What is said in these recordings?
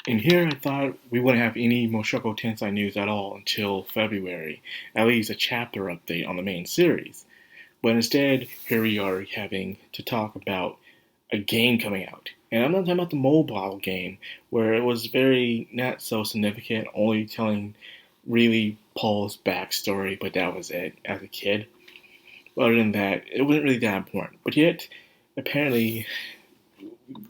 And here I thought we wouldn't have any Mushoku Tensei news at all until February, at least a chapter update on the main series. But instead, here we are having to talk about a game coming out. And I'm not talking about the mobile game, where it was very not so significant, only telling really Paul's backstory, but that was it as a kid. Other than that, it wasn't really that important. But yet, apparently,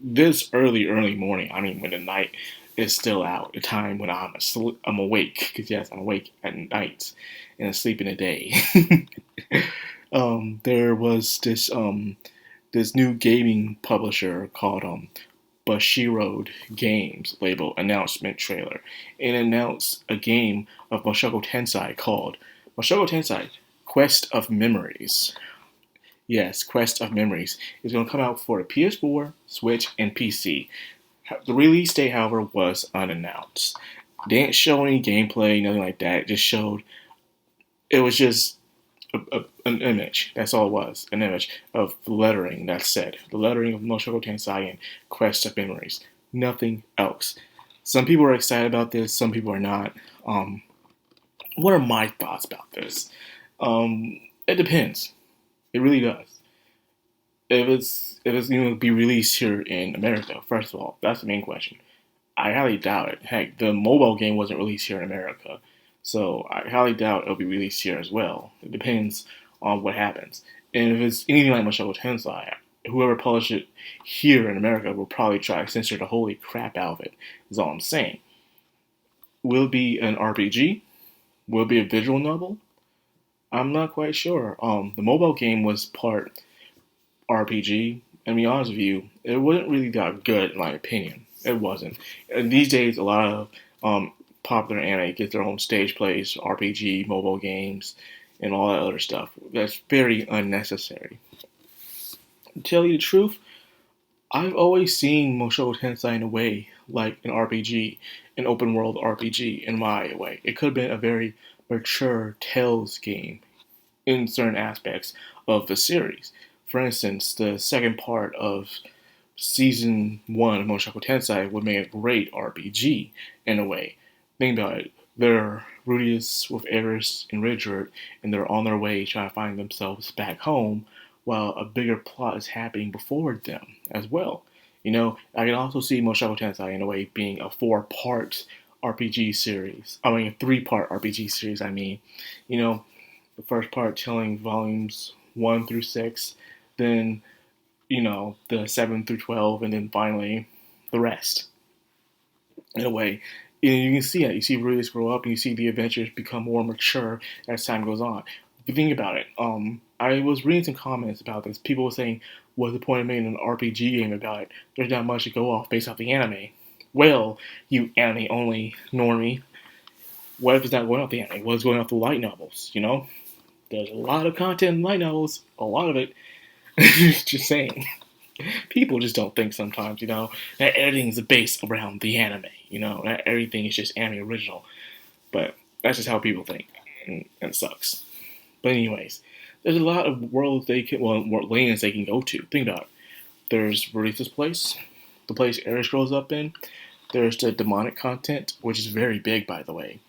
this early morning, I mean, when the night is still out, the time when I'm awake, because yes, I'm awake at night and asleep in the day. There was this new gaming publisher called Bushiroad Games label announcement trailer, and announced a game of Mushoku Tensei called Mushoku Tensei Quest of Memories. Yes, Quest of Memories is going to come out for the PS4, Switch, and PC. The release date, however, was unannounced. They didn't show any gameplay, nothing like that. It just showed. It was just an image. That's all it was. An image of the lettering that said the lettering of Mushoku Tensei and Quest of Memories. Nothing else. Some people are excited about this. Some people are not. What are my thoughts about this? It depends. It really does. If it's going to be released here in America, first of all, that's the main question. I highly doubt it. Heck, the mobile game wasn't released here in America, so I highly doubt it'll be released here as well. It depends on what happens. And if it's anything like Mushoku Tensei, whoever published it here in America will probably try to censor the holy crap out of it. Is all I'm saying. Will it be an RPG? Will it be a visual novel? I'm not quite sure. The mobile game was part RPG, and to be honest with you, it wasn't really that good in my opinion. It wasn't. And these days, a lot of popular anime get their own stage plays, RPG, mobile games, and all that other stuff. That's very unnecessary. To tell you the truth, I've always seen Mushoku Tensei in a way like an RPG, an open world RPG in my way. It could have been a very mature Tales game in certain aspects of the series. For instance, the second part of season one of Mushoku Tensei would make a great RPG in a way. Think about it. They're Rudius with Eris and Ridgeward, and they're on their way trying to find themselves back home while a bigger plot is happening before them as well. I can also see Mushoku Tensei in a way being a four-part RPG series. I mean, a three-part RPG series, I mean. You know, the first part telling volumes 1 through 6, then, the 7 through 12, and then finally the rest. In a way, and you can see it. You see Rudius grow up, and you see the adventures become more mature as time goes on. If you think about it, I was reading some comments about this. People were saying, what's the point of making an RPG game about it? There's not much to go off based off the anime. Well, you anime-only normie, what if it's not going off the anime? What is going off the light novels, There's a lot of content in light novels, a lot of it. Just saying. People just don't think sometimes, that everything's based around the anime, that everything is just anime original. But that's just how people think, and it sucks. But anyways, there's a lot of worlds lanes they can go to. Think about it. There's Release's place, the place Eris grows up in. There's the demonic content, which is very big, by the way.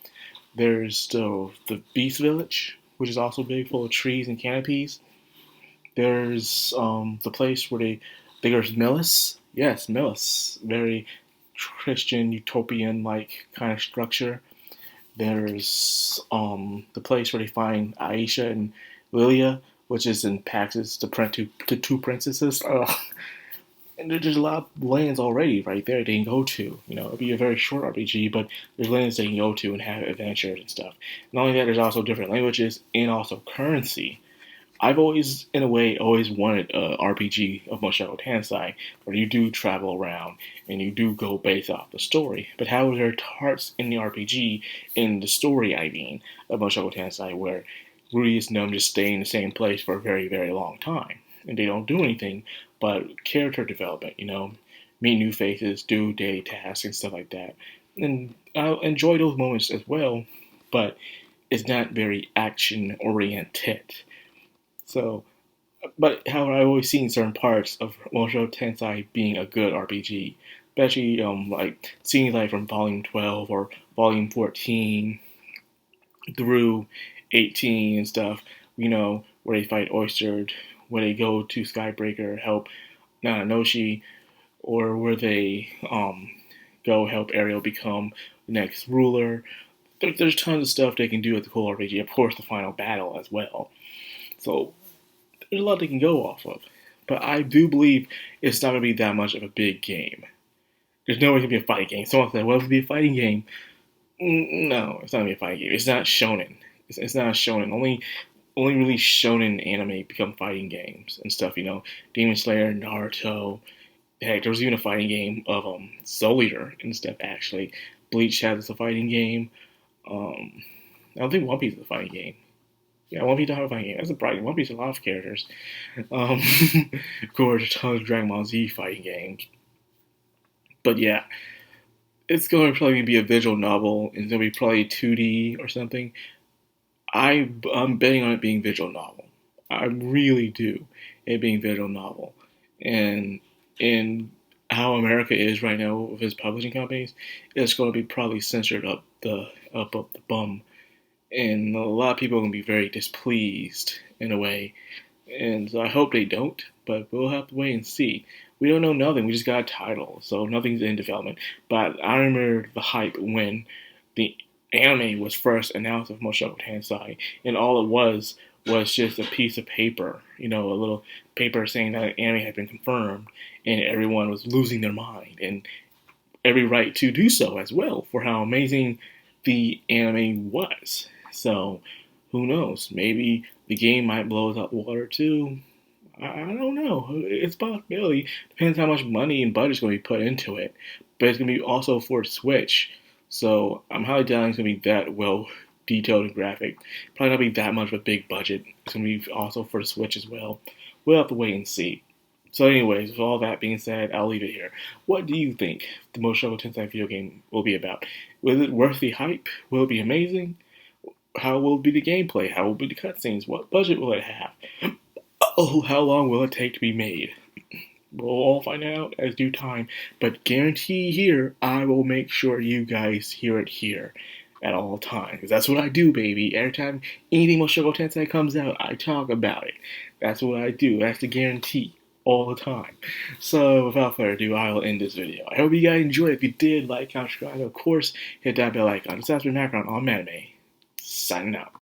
There's the Beast Village, which is also big, full of trees and canopies. There's the place where there's Millis. Yes, Millis. Very Christian, utopian-like kind of structure. There's the place where they find Aisha and Lilia, which is in Pax's the two princesses. And there's a lot of lands already right there they can go to. It'd be a very short RPG, but there's lands they can go to and have adventures and stuff. Not only that, there's also different languages and also currency. I've always, in a way, always wanted a RPG of Mushoku Tensei where you do travel around and you do go based off the story. But how are there parts in the RPG, in the story, I mean, of Mushoku Tensei where Rudius and them just stay in the same place for a very, very long time and they don't do anything but character development, meet new faces, do daily tasks and stuff like that. And I enjoy those moments as well, but it's not very action oriented. So, but however, I've always seen certain parts of Mushoku Tensei being a good RPG, especially like scenes like from Volume 12 or Volume 14 through 18 and stuff. Where they fight Oyster, where they go to Skybreaker help Nananoshi, or where they go help Ariel become the next ruler. There's tons of stuff they can do at the Cool RPG. Of course, the final battle as well. So there's a lot they can go off of. But I do believe it's not going to be that much of a big game. There's no way it can be a fighting game. Someone said, well, if it be a fighting game, no, it's not going to be a fighting game. It's not shonen. It's not shonen. Only really shonen anime become fighting games and stuff. Demon Slayer, Naruto. Heck, there was even a fighting game of Soul Eater and stuff. Actually, Bleach has a fighting game. I don't think One Piece is a fighting game. Yeah, One Piece does have a fighting game. That's surprising. One Piece has a lot of characters. Of course, a ton of Dragon Ball Z fighting games. But yeah, it's going to probably be a visual novel. It's going to be probably 2D or something. I'm betting on it being visual novel. I really do. It being visual novel. And in how America is right now with its publishing companies, it's going to be probably censored up the bum. And a lot of people are going to be very displeased in a way. And so I hope they don't, but we'll have to wait and see. We don't know nothing. We just got a title, so nothing's in development. But I remember the hype when the anime was first announced of Mushoku Tensei, and all it was just a piece of paper, a little paper saying that an anime had been confirmed, and everyone was losing their mind, and every right to do so as well for how amazing the anime was. So, who knows? Maybe the game might blow us out the water too. I don't know. It's a possibility. Depends how much money and budget's going to be put into it. But it's going to be also for Switch. So I'm highly doubting it's going to be that well detailed and graphic. Probably not be that much of a big budget. It's going to be also for the Switch as well. We'll have to wait and see. So anyways, with all that being said, I'll leave it here. What do you think the Mushoku Tensei video game will be about? Will it worth the hype? Will it be amazing? How will it be the gameplay? How will it be the cutscenes? What budget will it have? Oh, how long will it take to be made? We'll all find out as due time. But guarantee here, I will make sure you guys hear it here at all times. Because that's what I do, baby. Every time anything Mushoku Tensei comes out, I talk about it. That's what I do. That's the guarantee. All the time. So without further ado, I'll end this video. I hope you guys enjoyed. If you did, like, comment, subscribe, of course, hit that bell icon. This has been Madcrownxox on Anime. Signing out.